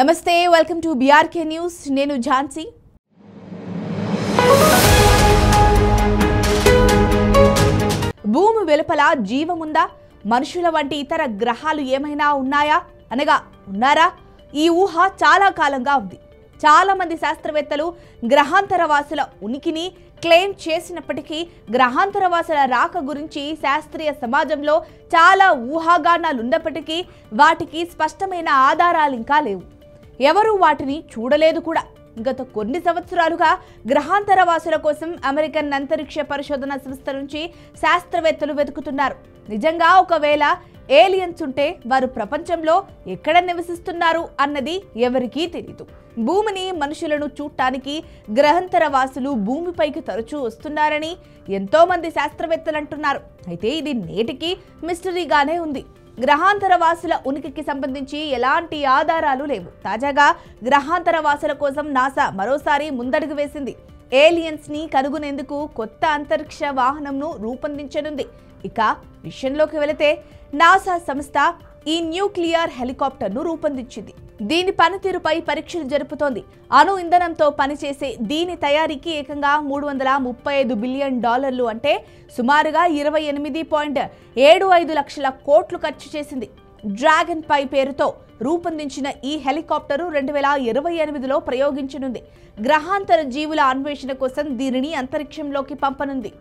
నమస్తే, welcome to BRK news. నేను ఝాన్సీ. భూమి వెలుపల జీవముందా? మనుషుల వంటి ఇతర గ్రహాలు ఏమైనా ఉన్నాయా అనగా ఉన్నారా? ఈ ఊహ చాలా కాలంగా ఉంది. చాలా మంది శాస్త్రవేత్తలు గ్రహాంతరవాసుల ఉనికిని క్లెయిమ్ చేసినప్పటికీ గ్రహాంతరవాసుల రాక గురించి శాస్త్రీయ సమాజంలో చాలా ఊహాగానాలున్నప్పటికీ వాటికి స్పష్టమైన ఆధారాలు ఇంకా లేవు. ఎవరూ వాటిని చూడలేదు కూడా. గత కొన్ని సంవత్సరాలుగా గ్రహాంతరవాసుల కోసం అమెరికన్ అంతరిక్ష పరిశోధన సంస్థ నుంచి శాస్త్రవేత్తలు వెతుకుతున్నారు. నిజంగా ఒకవేళ ఏలియన్స్ ఉంటే వారు ప్రపంచంలో ఎక్కడ నివసిస్తున్నారు అన్నది ఎవరికీ తెలియదు. భూమిని, మనుషులను చూడటానికి గ్రహాంతరవాసులు భూమిపైకి తరచూ వస్తున్నారని ఎంతో మంది శాస్త్రవేత్తలు అంటున్నారు. అయితే ఇది నేటికి మిస్టరీగానే ఉంది. గ్రహాంతరవాసుల ఉనికికి సంబంధించి ఎలాంటి ఆధారాలు లేవు. తాజాగా గ్రహాంతరవాసుల కోసం నాసా మరోసారి ముందడుగు వేసింది. ఏలియన్స్ ని కనుగొనేందుకు కొత్త అంతరిక్ష వాహనంను రూపొందించనుంది. ఇక విషయంలోకి వెళితే నాసా సంస్థ ఈ న్యూక్లియర్ హెలికాప్టర్ను రూపొందించింది. దీని పనితీరుపై పరీక్షలు జరుపుతోంది. అణు ఇంధనంతో పనిచేసే దీని తయారీకి ఏకంగా $335 బిలియన్ అంటే సుమారుగా 28.75 లక్షల కోట్లు ఖర్చు చేసింది. డ్రాగన్ పై పేరుతో రూపొందించిన ఈ హెలికాప్టరు 2028లో ప్రయోగించనుంది. గ్రహాంతర జీవుల అన్వేషణ కోసం దీనిని అంతరిక్షంలోకి పంపనుంది.